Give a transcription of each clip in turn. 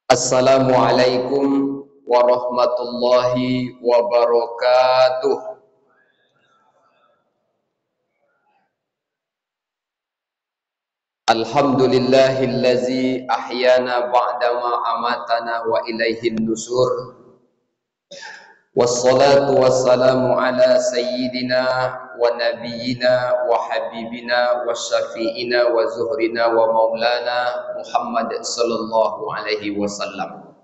Assalamualaikum warahmatullahi wabarakatuh. Alhamdulillahillazi ahyana ba'dama amatana wa ilaihin nusur. Wassalatu wassalamu ala sayyidina wa nabiyyina wa habibina wa syafi'ina wa zuhrina wa maulana Muhammad sallallahu alaihi wasallam.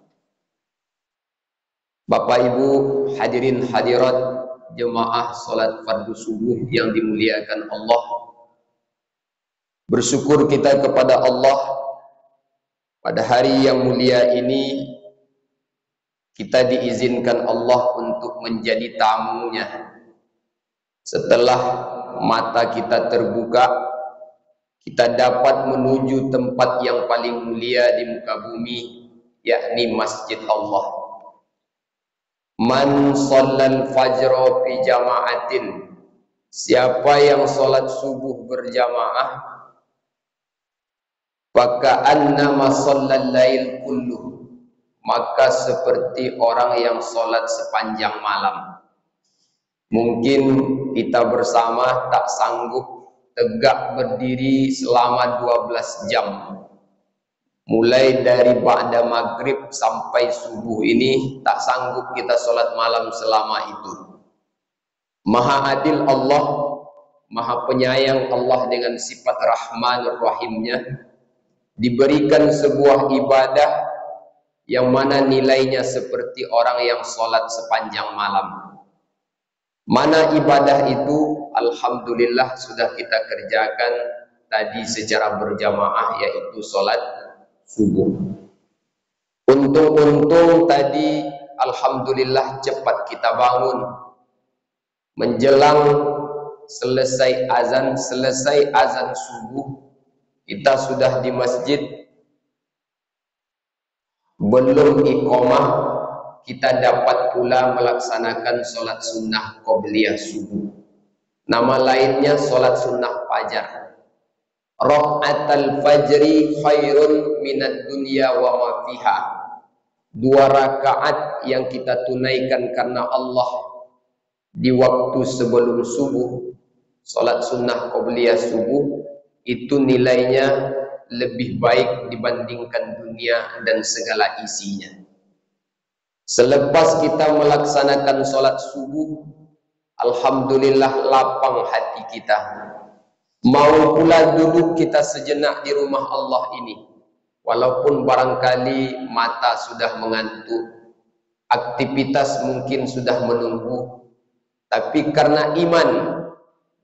Bapak Ibu hadirin hadirat jemaah salat fardu subuh yang dimuliakan Allah. Bersyukur kita kepada Allah pada hari yang mulia ini kita diizinkan Allah untuk menjadi tamunya. Setelah mata kita terbuka, kita dapat menuju tempat yang paling mulia di muka bumi, yakni Masjid Allah. Man shallal fajra fi jama'atin, siapa yang salat subuh berjamaah, faka'annama shallal lail kulluh, maka seperti orang yang sholat sepanjang malam. Mungkin kita bersama tak sanggup tegak berdiri selama 12 jam. Mulai dari ba'da maghrib sampai subuh ini tak sanggup kita sholat malam selama itu. Maha adil Allah, maha penyayang Allah dengan sifat Rahman Rahimnya, diberikan sebuah ibadah yang mana nilainya seperti orang yang sholat sepanjang malam. Mana ibadah itu? Alhamdulillah sudah kita kerjakan tadi secara berjamaah, yaitu sholat subuh. Untung-untung tadi alhamdulillah cepat kita bangun. Menjelang selesai azan subuh, kita sudah di masjid. Belum iqamah, kita dapat pula melaksanakan sholat sunnah qobliyah subuh. Nama lainnya sholat sunnah fajar. Raka'atul fajri khairun minad dunya wa ma fiha. 2 rakaat yang kita tunaikan karena Allah di waktu sebelum subuh, sholat sunnah qobliyah subuh, itu nilainya lebih baik dibandingkan dunia dan segala isinya. Selepas kita melaksanakan sholat subuh, alhamdulillah lapang hati kita. Mau pula duduk kita sejenak di rumah Allah ini. Walaupun barangkali mata sudah mengantuk, aktivitas mungkin sudah menunggu, tapi karena iman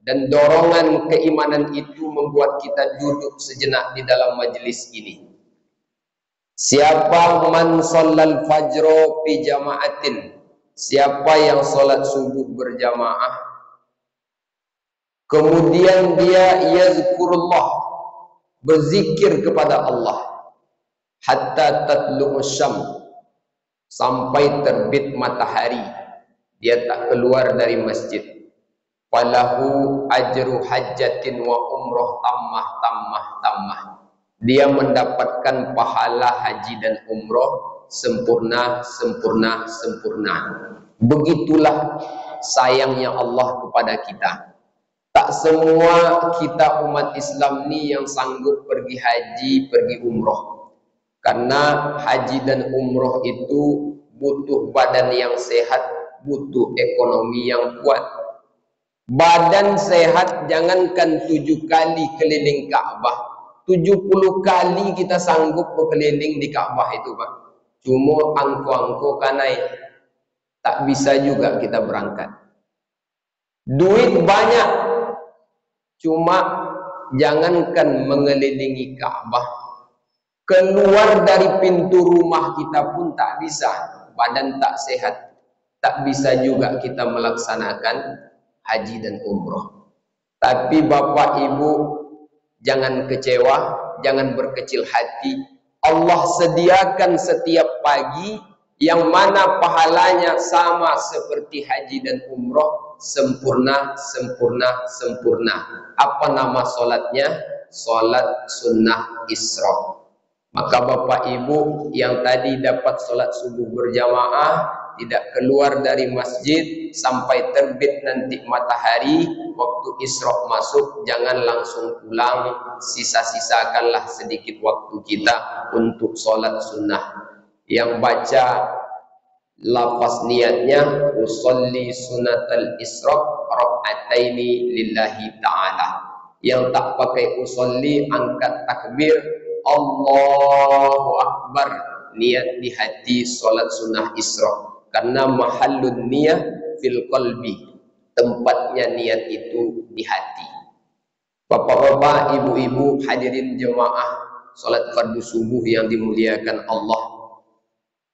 dan dorongan keimanan itu membuat kita duduk sejenak di dalam majelis ini. Siapa man shallal fajro fi jama'atin, siapa yang sholat subuh berjamaah, kemudian dia yazkurullah, berzikir kepada Allah, hatta tatlu'us syams, sampai terbit matahari, dia tak keluar dari masjid. Falahu ajru hajjatin wa umroh tammah. Dia mendapatkan pahala haji dan umroh sempurna. Begitulah sayangnya Allah kepada kita. Tak semua kita umat Islam ni yang sanggup pergi haji, pergi umroh. Karena haji dan umroh itu butuh badan yang sehat, butuh ekonomi yang kuat. Badan sehat jangankan 7 kali keliling Ka'bah, 70 kali kita sanggup berkeliling di Ka'bah itu, Pak. Cuma angko-angko kanai, tak bisa juga kita berangkat. Duit banyak, cuma jangankan mengelilingi Ka'bah, keluar dari pintu rumah kita pun tak bisa. Badan tak sehat, tak bisa juga kita melaksanakan haji dan umroh. Tapi Bapak Ibu jangan kecewa, jangan berkecil hati. Allah sediakan setiap pagi yang mana pahalanya sama seperti haji dan umroh, sempurna. Apa nama solatnya? solat sunnah Isra. Maka Bapak Ibu yang tadi dapat solat subuh berjamaah, tidak keluar dari masjid sampai terbit nanti matahari, waktu Isra masuk, jangan langsung pulang, sisa-sisakanlah sedikit waktu kita untuk solat sunnah. Yang baca lafaz niatnya, usolli sunatal Isra raka'ataini lillahi ta'ala. Yang tak pakai usolli, angkat takbir, Allahu Akbar, niat di hati solat sunnah Isra. Karena mahallun niyah fil qalbi, tempatnya niat itu di hati. Bapak-bapak, ibu-ibu, hadirin jemaah solat fardu subuh yang dimuliakan Allah.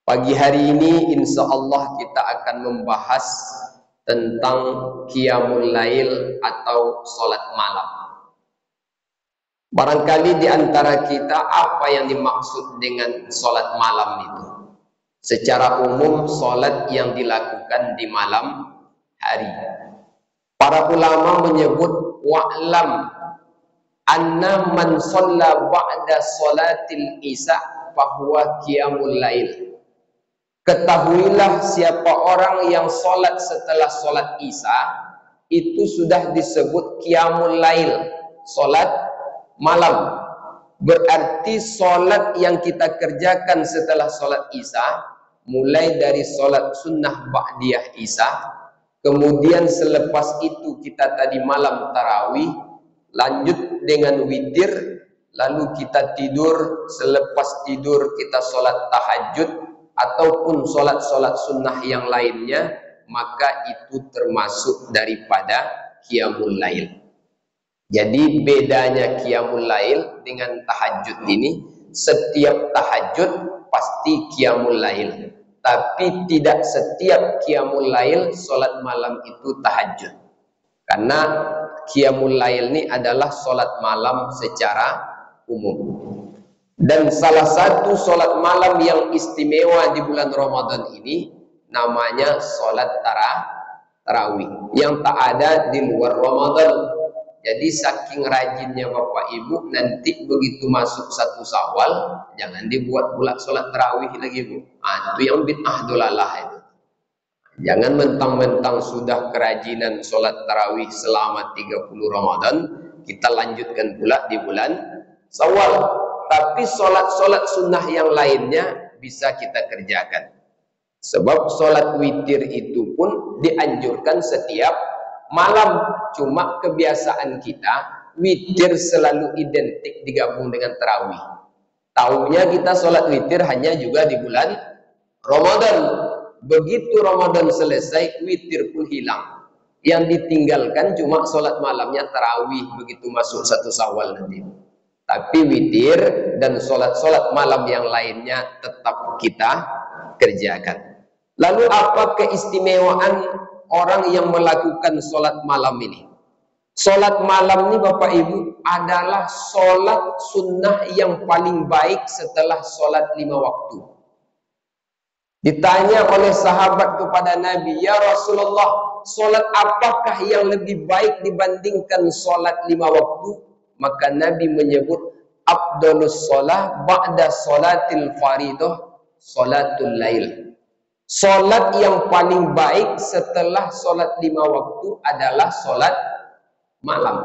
Pagi hari ini insya Allah kita akan membahas tentang qiyamul lail atau solat malam. Barangkali di antara kita apa yang dimaksud dengan solat malam itu? Secara umum solat yang dilakukan di malam hari. Para ulama menyebut wa'lam anna man shalla ba'da sholatil isya fahuwa qiyamul lail. Ketahuilah siapa orang yang solat setelah solat isya itu sudah disebut qiyamul lail, solat malam. Berarti solat yang kita kerjakan setelah solat isya, mulai dari solat sunnah ba'diyah isya, kemudian selepas itu kita tadi malam tarawih, lanjut dengan witir, lalu kita tidur, selepas tidur kita solat tahajud, ataupun solat-solat sunnah yang lainnya, maka itu termasuk daripada qiyamul lail. Jadi bedanya qiyamul lail dengan tahajud ini, setiap tahajud pasti qiyamul lail, tapi tidak setiap qiyamul lail solat malam itu tahajud. Karena qiyamul lail ini adalah solat malam secara umum. Dan salah satu solat malam yang istimewa di bulan Ramadan ini namanya solat tarawih, yang tak ada di luar Ramadan. Jadi saking rajinnya Bapak Ibu, nanti begitu masuk 1 Syawal, jangan dibuat pula sholat tarawih lagi, Bu. Itu yang bid'ah dolalah itu. Jangan mentang-mentang sudah kerajinan sholat tarawih selama 30 Ramadan, kita lanjutkan pula di bulan Syawal. Tapi sholat-sholat sunnah yang lainnya bisa kita kerjakan. Sebab sholat witir itu pun dianjurkan setiap malam. Cuma kebiasaan kita witir selalu identik digabung dengan tarawih. Taunya kita sholat witir hanya juga di bulan Ramadan. Begitu Ramadan selesai, witir pun hilang. Yang ditinggalkan cuma sholat malamnya tarawih begitu masuk 1 Syawal nanti. Tapi witir dan sholat-sholat malam yang lainnya tetap kita kerjakan. Lalu apa keistimewaan orang yang melakukan sholat malam ini? Sholat malam ini Bapak Ibu adalah sholat sunnah yang paling baik setelah sholat 5 waktu. Ditanya oleh sahabat kepada Nabi, ya Rasulullah, sholat apakah yang lebih baik dibandingkan sholat 5 waktu? Maka Nabi menyebut, afdalus sholah ba'da sholatil faridah sholatul lail. Sholat yang paling baik setelah sholat 5 waktu adalah sholat malam.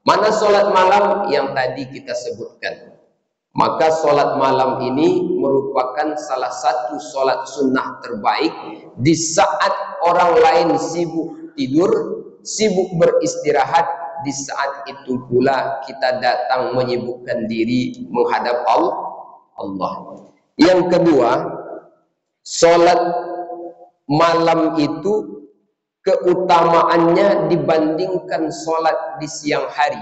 Mana sholat malam yang tadi kita sebutkan? Maka sholat malam ini merupakan salah satu sholat sunnah terbaik di saat orang lain sibuk tidur, sibuk beristirahat. Di saat itu pula kita datang menyibukkan diri menghadap Allah. Yang kedua, sholat malam itu keutamaannya dibandingkan sholat di siang hari.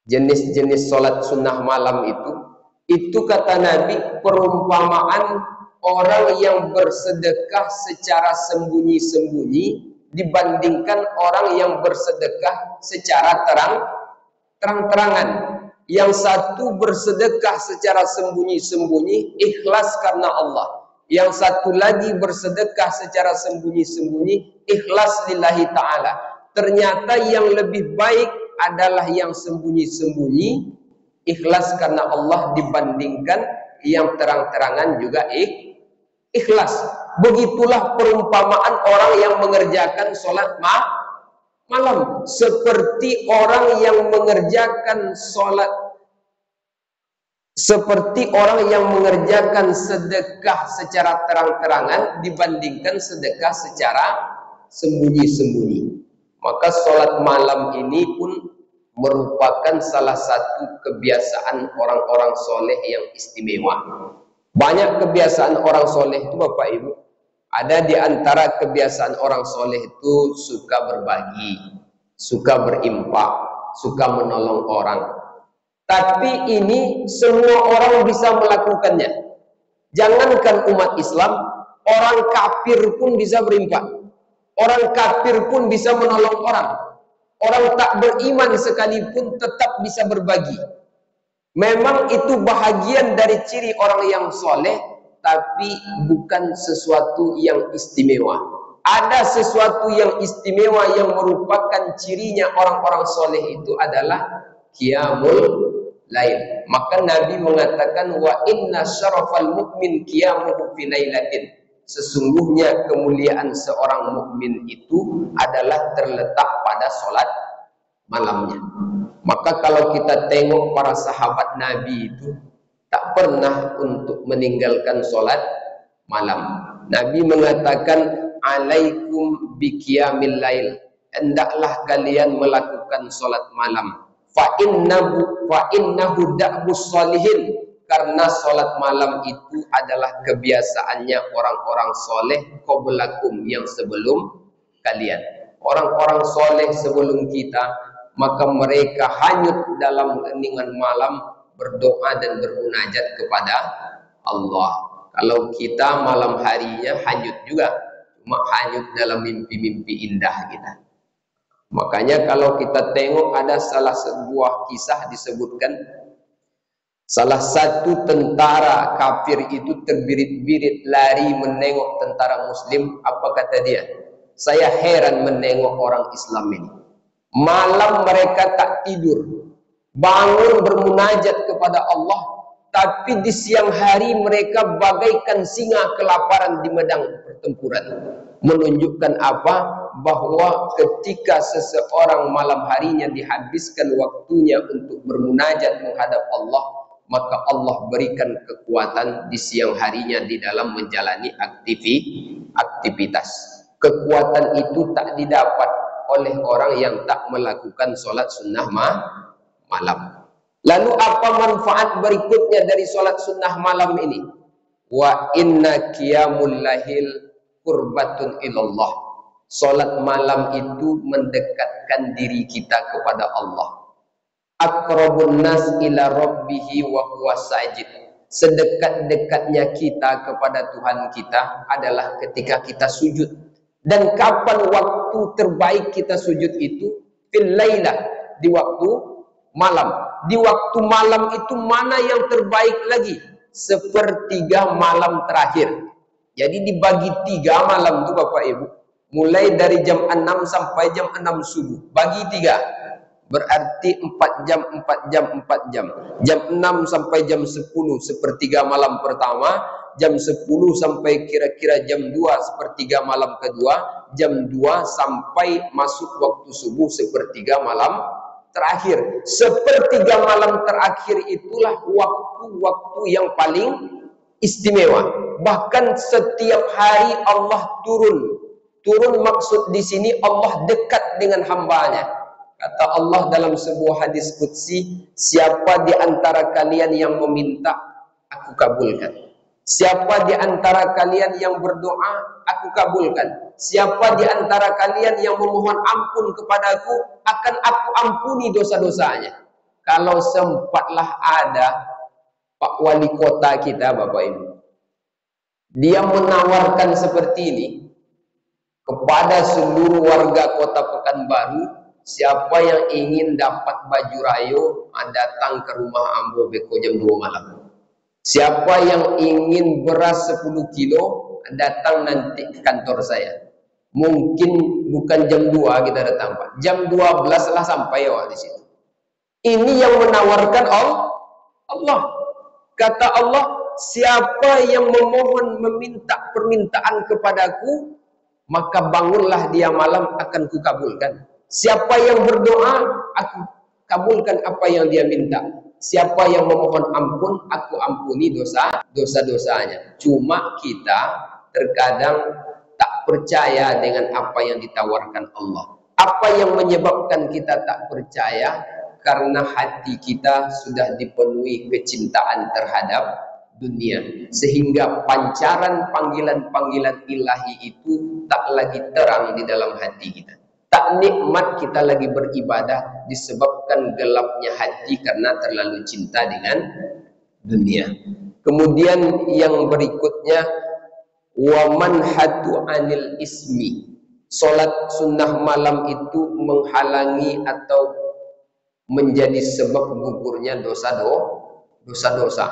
Jenis-jenis sholat sunnah malam itu kata Nabi perumpamaan orang yang bersedekah secara sembunyi-sembunyi dibandingkan orang yang bersedekah secara terang-terangan. Yang satu bersedekah secara sembunyi-sembunyi ikhlas karena Allah. Yang satu lagi bersedekah secara sembunyi-sembunyi ikhlas lillahi ta'ala. Ternyata yang lebih baik adalah yang sembunyi-sembunyi, ikhlas karena Allah dibandingkan yang terang-terangan juga ikhlas. Begitulah perumpamaan orang yang mengerjakan sholat malam, seperti orang yang mengerjakan sedekah secara terang-terangan dibandingkan sedekah secara sembunyi-sembunyi. Maka sholat malam ini pun merupakan salah satu kebiasaan orang-orang soleh yang istimewa. Banyak kebiasaan orang soleh itu Bapak Ibu. Ada di antara kebiasaan orang soleh itu suka berbagi, suka berinfak, suka menolong orang. Tapi ini semua orang bisa melakukannya. Jangankan umat Islam, orang kafir pun bisa berinfak. Orang kafir pun bisa menolong orang. Orang tak beriman sekalipun tetap bisa berbagi. Memang itu bahagian dari ciri orang yang soleh, tapi bukan sesuatu yang istimewa. Ada sesuatu yang istimewa yang merupakan cirinya orang-orang soleh itu adalah qiyamul lail. Maka Nabi mengatakan, wa inna syarafal mu'min qiyamuhu fi lailatin. Sesungguhnya kemuliaan seorang mukmin itu adalah terletak pada sholat malamnya. Maka kalau kita tengok para sahabat Nabi itu tak pernah untuk meninggalkan sholat malam. Nabi mengatakan, alaikum biqiyamil lail, hendaklah kalian melakukan sholat malam. Fa innahu da'bus sholihin, karena sholat malam itu adalah kebiasaannya orang-orang soleh qablakum, yang sebelum kalian. Orang-orang soleh sebelum kita, maka mereka hanyut dalam heningan malam berdoa dan bermunajat kepada Allah. Kalau kita malam harinya hanyut juga, cuma hanyut dalam mimpi-mimpi indah kita. Makanya kalau kita tengok ada salah sebuah kisah disebutkan, salah satu tentara kafir itu terbirit-birit lari menengok tentara muslim. Apa kata dia? Saya heran menengok orang Islam ini. Malam mereka tak tidur, bangun bermunajat kepada Allah, tapi di siang hari mereka bagaikan singa kelaparan di medang pertempuran. Menunjukkan apa? Bahwa ketika seseorang malam harinya dihabiskan waktunya untuk bermunajat menghadap Allah, maka Allah berikan kekuatan di siang harinya di dalam menjalani aktivitas. Kekuatan itu tak didapat oleh orang yang tak melakukan sholat sunnah malam. Lalu apa manfaat berikutnya dari sholat sunnah malam ini? Wa inna qiyamul lail qurbatun ilallah. Sholat malam itu mendekatkan diri kita kepada Allah. Aqrabun nas ila rabbihi wa huwa sajid. Sedekat-dekatnya kita kepada Tuhan kita adalah ketika kita sujud. Dan kapan waktu terbaik kita sujud itu? Fil lailah, di waktu malam. Di waktu malam itu mana yang terbaik lagi? Sepertiga malam terakhir. Jadi dibagi 3 malam itu Bapak Ibu. Mulai dari jam 6 sampai jam 6 subuh. Bagi 3. Berarti 4 jam, 4 jam, 4 jam. Jam 6 sampai jam 10 sepertiga malam pertama. Jam 10 sampai kira-kira jam 2 sepertiga malam kedua. Jam 2 sampai masuk waktu subuh sepertiga malam terakhir. Sepertiga malam terakhir itulah waktu-waktu yang paling istimewa. Bahkan setiap hari Allah turun. Turun maksud di sini Allah dekat dengan hambanya. Kata Allah dalam sebuah hadis qudsi, siapa di antara kalian yang meminta, aku kabulkan. Siapa di antara kalian yang berdoa, aku kabulkan. Siapa di antara kalian yang memohon ampun kepadaku, akan aku ampuni dosa-dosanya. Kalau sempatlah ada Pak Wali Kota kita, Bapak Ibu, dia menawarkan seperti ini kepada seluruh warga Kota Pekanbaru, siapa yang ingin dapat baju rayo, datang ke rumah Ambo Beko jam 2 malam. Siapa yang ingin beras 10 kilo, datang nanti ke kantor saya. Mungkin bukan jam 2 kita datang, Pak. Jam 12 lah sampai ya di situ. Ini yang menawarkan Allah. Kata Allah, siapa yang memohon meminta permintaan kepadaku, maka bangunlah dia malam akan kukabulkan. Siapa yang berdoa, aku kabulkan apa yang dia minta. Siapa yang memohon ampun, aku ampuni dosa-dosanya. Cuma kita terkadang tak percaya dengan apa yang ditawarkan Allah. Apa yang menyebabkan kita tak percaya? Karena hati kita sudah dipenuhi kecintaan terhadap dunia, sehingga pancaran panggilan-panggilan ilahi itu tak lagi terang di dalam hati kita. Tak nikmat kita lagi beribadah disebabkan gelapnya hati karena terlalu cinta dengan dunia. Kemudian yang berikutnya, waman hatu anil ismi. Solat sunnah malam itu menghalangi atau menjadi sebab gugurnya dosa-dosa.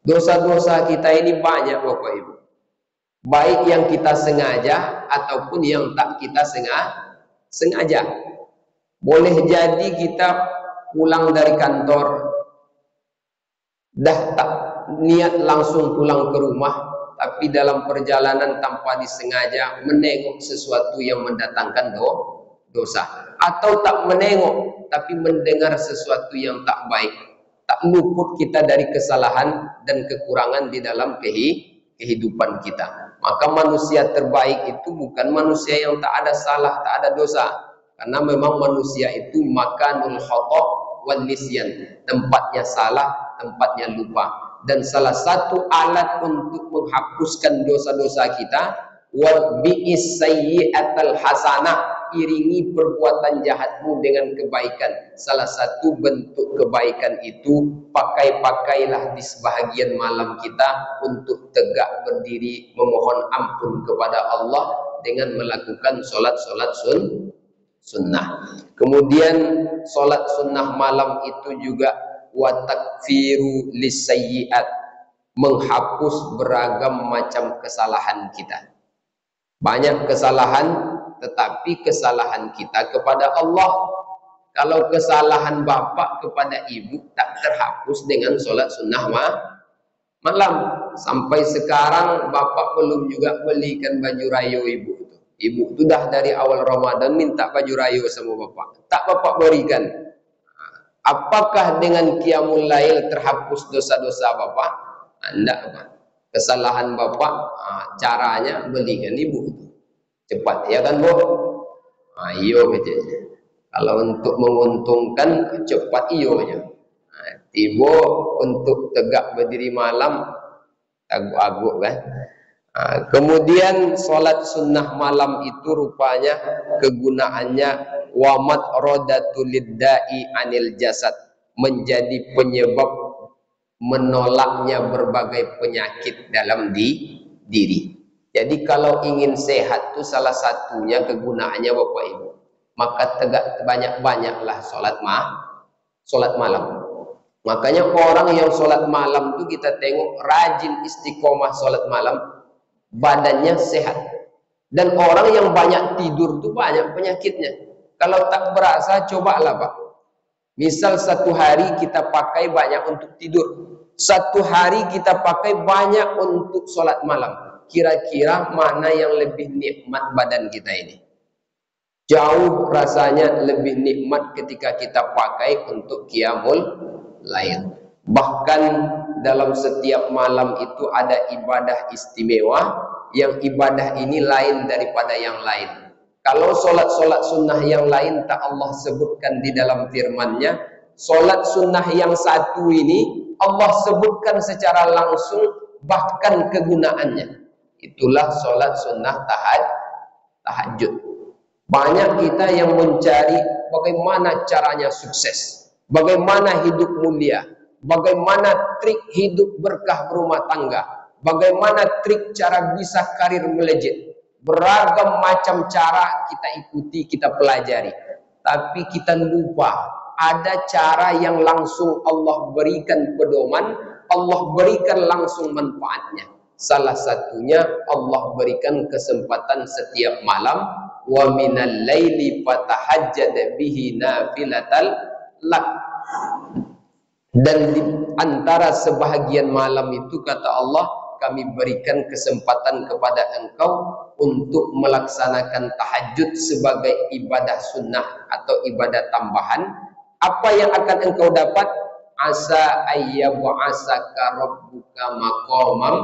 Dosa-dosa kita ini banyak, Bapak Ibu. Baik yang kita sengaja ataupun yang tak kita sengaja. Boleh jadi kita pulang dari kantor, dah tak niat langsung pulang ke rumah, tapi dalam perjalanan tanpa disengaja menengok sesuatu yang mendatangkan dosa. Atau tak menengok, tapi mendengar sesuatu yang tak baik. Tak luput kita dari kesalahan dan kekurangan di dalam kehidupan kita. Maka manusia terbaik itu bukan manusia yang tak ada salah, tak ada dosa. Karena memang manusia itu makanul khata' wal nisyan. Tempatnya salah, tempatnya lupa. Dan salah satu alat untuk menghapuskan dosa-dosa kita, wa bi'is sayyi'atal hasanah, iringi perbuatan jahatmu dengan kebaikan. Salah satu bentuk kebaikan itu, pakailah di sebahagian malam kita untuk tegak berdiri memohon ampun kepada Allah dengan melakukan solat-solat sunnah. Kemudian solat sunnah malam itu juga wa takfiru lisayyi'at, menghapus beragam macam kesalahan kita. Banyak kesalahan, tetapi kesalahan kita kepada Allah. Kalau kesalahan bapak kepada ibu tak terhapus dengan solat sunnah malam. Sampai sekarang bapak belum juga belikan baju rayo ibu. Ibu itu dah dari awal Ramadan minta baju rayo sama bapak, tak bapak berikan. Apakah dengan qiyamul lail terhapus dosa-dosa bapak? Tidak, Pak. Kesalahan bapak, caranya belikan ibu. Cepat, ya kan, Bu? Iyo kecilnya. Kalau untuk menguntungkan, cepat iyonya. Tiba untuk tegak berdiri malam, aguk-aguk kan. Kemudian sholat sunnah malam itu rupanya kegunaannya wamat rodatul liddai anil jasad, menjadi penyebab menolaknya berbagai penyakit dalam diri. Jadi kalau ingin sehat itu salah satunya kegunaannya Bapak Ibu, maka tegak banyak-banyaklah sholat malam. Makanya orang yang sholat malam itu kita tengok rajin istiqomah sholat malam, badannya sehat. Dan orang yang banyak tidur itu banyak penyakitnya. Kalau tak berasa, cobalah Pak. Misal satu hari kita pakai banyak untuk tidur, satu hari kita pakai banyak untuk sholat malam. Kira-kira mana yang lebih nikmat badan kita ini? Jauh rasanya lebih nikmat ketika kita pakai untuk qiyamul lail. Bahkan dalam setiap malam itu ada ibadah istimewa, yang ibadah ini lain daripada yang lain. Kalau solat-solat sunnah yang lain tak Allah sebutkan di dalam firman-Nya, solat sunnah yang satu ini Allah sebutkan secara langsung bahkan kegunaannya. Itulah solat sunnah tahajud. Banyak kita yang mencari bagaimana caranya sukses, bagaimana hidup mulia, bagaimana trik hidup berkah berumah tangga, bagaimana trik cara bisa karir melejit. Beragam macam cara kita ikuti, kita pelajari. Tapi kita lupa ada cara yang langsung Allah berikan pedoman, Allah berikan langsung manfaatnya. Salah satunya Allah berikan kesempatan setiap malam, wa minal laili fatahajjad bihi nafilatal lak. Dan di antara sebahagian malam itu kata Allah, kami berikan kesempatan kepada engkau untuk melaksanakan tahajud sebagai ibadah sunnah atau ibadah tambahan. Apa yang akan engkau dapat? Asa ayyab'asaka rabbuka maqamam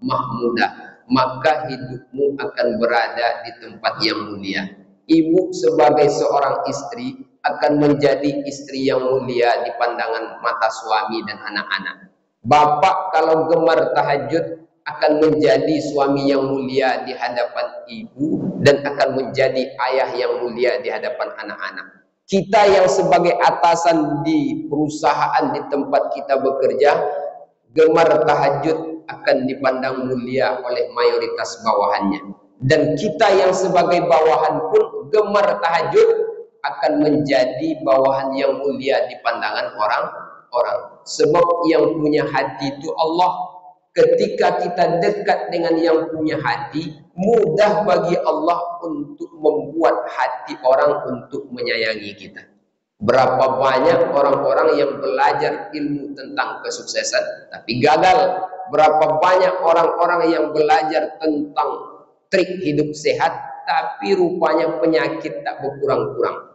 mahmudah. Maka hidupmu akan berada di tempat yang mulia. Ibu sebagai seorang istri akan menjadi istri yang mulia di pandangan mata suami dan anak-anak. Bapak kalau gemar tahajud akan menjadi suami yang mulia di hadapan ibu dan akan menjadi ayah yang mulia di hadapan anak-anak. Kita yang sebagai atasan di perusahaan di tempat kita bekerja, gemar tahajud akan dipandang mulia oleh mayoritas bawahannya. Dan kita yang sebagai bawahan pun gemar tahajud akan menjadi bawahan yang mulia di pandangan orang-orang. Sebab yang punya hati itu Allah. Ketika kita dekat dengan yang punya hati, mudah bagi Allah untuk membuat hati orang untuk menyayangi kita. Berapa banyak orang-orang yang belajar ilmu tentang kesuksesan tapi gagal. Berapa banyak orang-orang yang belajar tentang trik hidup sehat tapi rupanya penyakit tak berkurang-kurang.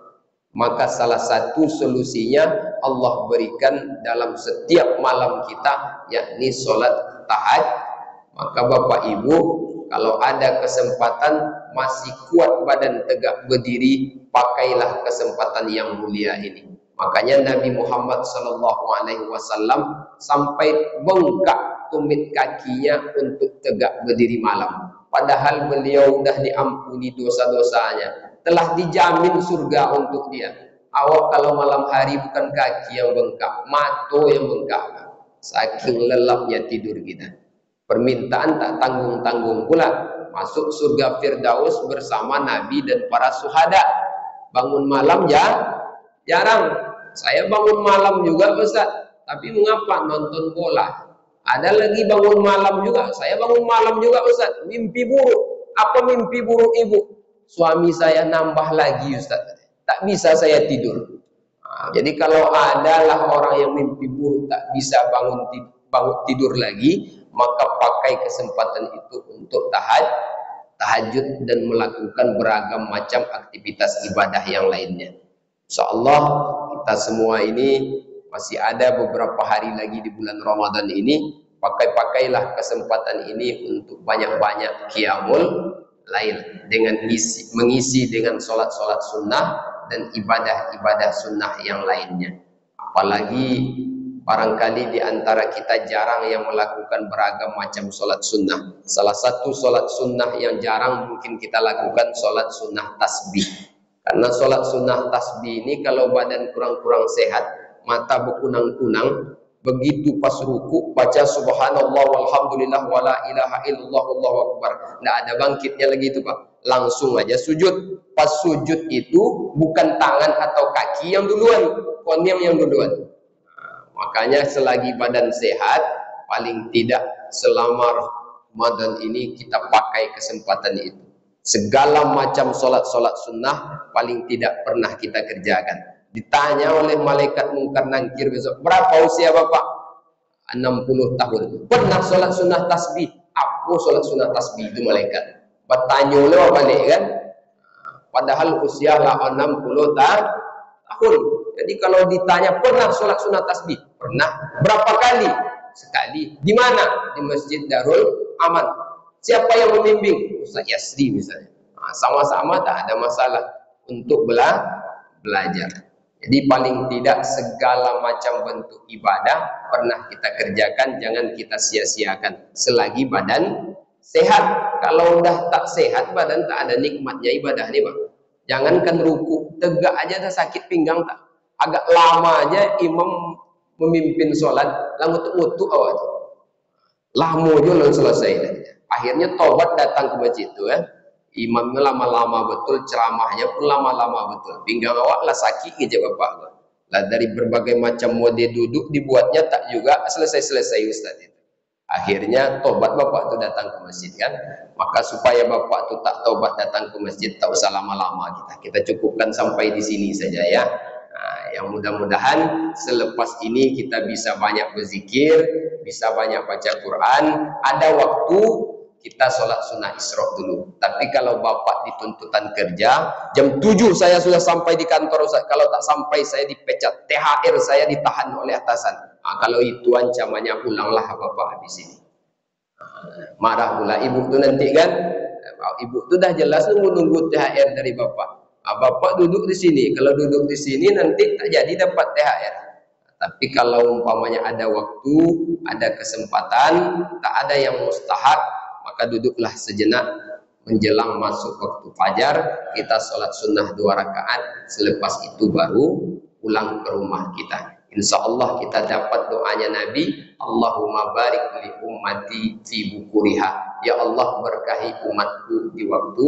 Maka salah satu solusinya Allah berikan dalam setiap malam kita, yakni sholat tahajud. Maka Bapak Ibu, kalau ada kesempatan masih kuat badan tegak berdiri, pakailah kesempatan yang mulia ini. Makanya Nabi Muhammad SAW sampai bengkak tumit kakinya untuk tegak berdiri malam. Padahal beliau sudah diampuni dosa-dosanya, telah dijamin surga untuk dia. Awak kalau malam hari bukan kaki yang bengkak, mata yang bengkak. Saking lelapnya tidur kita. Permintaan tak tanggung-tanggung pula. Masuk surga Firdaus bersama Nabi dan para syuhada. Bangun malam ya? Jarang. Saya bangun malam juga Ustaz. Tapi mengapa nonton bola? Ada lagi bangun malam juga. Saya bangun malam juga Ustaz. Mimpi buruk. Apa mimpi buruk ibu? Suami saya nambah lagi Ustaz. Tak bisa saya tidur. Jadi kalau adalah orang yang mimpi buruk tak bisa bangun tidur lagi, maka pakai kesempatan itu untuk tahajud dan melakukan beragam macam aktivitas ibadah yang lainnya. InsyaAllah kita semua ini masih ada beberapa hari lagi di bulan Ramadan ini. Pakailah kesempatan ini untuk banyak-banyak qiyamul lail dengan mengisi dengan sholat-sholat sunnah dan ibadah-ibadah sunnah yang lainnya. Apalagi barangkali di antara kita jarang yang melakukan beragam macam sholat sunnah. Salah satu sholat sunnah yang jarang mungkin kita lakukan sholat sunnah tasbih. Karena sholat sunnah tasbih ini kalau badan kurang-kurang sehat, mata berkunang-kunang, begitu pas ruku baca subhanallah walhamdulillah wala ilaha illallah wallahu akbar, tidak ada bangkitnya lagi itu Pak, langsung aja sujud. Pas sujud itu bukan tangan atau kaki yang duluan, konyam yang duluan. Makanya selagi badan sehat, paling tidak selama Ramadan ini kita pakai kesempatan itu. Segala macam sholat-sholat sunnah paling tidak pernah kita kerjakan. Ditanya oleh malaikat mungkar nangkir besok, berapa usia Bapak? 60 tahun. Pernah sholat sunnah tasbih? Aku sholat sunnah tasbih itu malaikat. Bertanya oleh balik kan? Padahal usia lah 60 tahun. Jadi kalau ditanya pernah sholat sunnah tasbih? Pernah. Berapa kali? Sekali. Di mana? Di Masjid Darul Aman. Siapa yang membimbing? Ustaz Yasri misalnya. Sama-sama tak ada masalah untuk belajar. Jadi paling tidak segala macam bentuk ibadah pernah kita kerjakan, jangan kita sia-siakan selagi badan sehat. Kalau udah tak sehat badan tak ada nikmatnya ibadah nih Bang. Jangankan ruku, tegak aja dah sakit pinggang tak. Agak lama aja imam memimpin sholat, langut-ngutuk awak. Lama juga selesai. Akhirnya tobat datang ke masjid itu ya. Imamnya lama-lama betul, ceramahnya pun lama-lama betul. Pinggang awak lah sakit aja Bapak. Lah dari berbagai macam mode duduk dibuatnya tak juga selesai-selesai Ustaz itu. Akhirnya tobat bapak tuh datang ke masjid kan. Maka supaya bapak tuh tak tobat datang ke masjid, tak usah lama-lama kita cukupkan sampai di sini saja ya. Nah, yang mudah-mudahan selepas ini kita bisa banyak berzikir, bisa banyak baca Quran. Ada waktu kita sholat sunnah isra dulu. Tapi kalau bapak dituntutan kerja, jam 7 saya sudah sampai di kantor Ustaz. Kalau tak sampai saya dipecat, THR saya ditahan oleh atasan. Nah, kalau itu ancamannya, pulanglah bapak habis ini. Marah pula ibu tu nanti kan. Ibu tu dah jelas nunggu THR dari bapak. Bapak duduk di sini. Kalau duduk di sini nanti tak jadi dapat THR. Tapi kalau umpamanya ada waktu, ada kesempatan, tak ada yang mustahak, maka duduklah sejenak menjelang masuk waktu fajar, kita sholat sunnah 2 rakaat, selepas itu baru pulang ke rumah kita. Insya Allah kita dapat doanya Nabi, Allahumma barik li ummati fi bukuriha. Ya Allah, berkahi umatku di waktu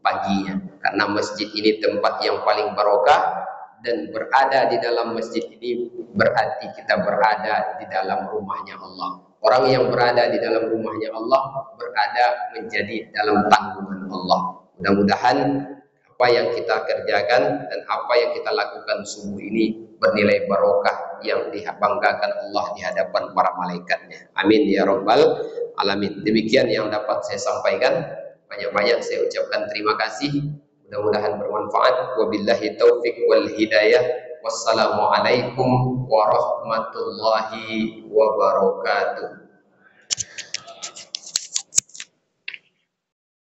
paginya. Karena masjid ini tempat yang paling barokah, dan berada di dalam masjid ini berarti kita berada di dalam rumahnya Allah. Orang yang berada di dalam rumahnya Allah berada menjadi dalam tanggungan Allah. Mudah-mudahan apa yang kita kerjakan dan apa yang kita lakukan subuh ini bernilai barokah yang dibanggakan Allah di hadapan para malaikatnya. Amin ya rabbal alamin. Demikian yang dapat saya sampaikan. Banyak-banyak saya ucapkan terima kasih. Mudah-mudahan bermanfaat. Wabillahi taufik wal hidayah. Wassalamualaikum warahmatullahi wabarakatuh.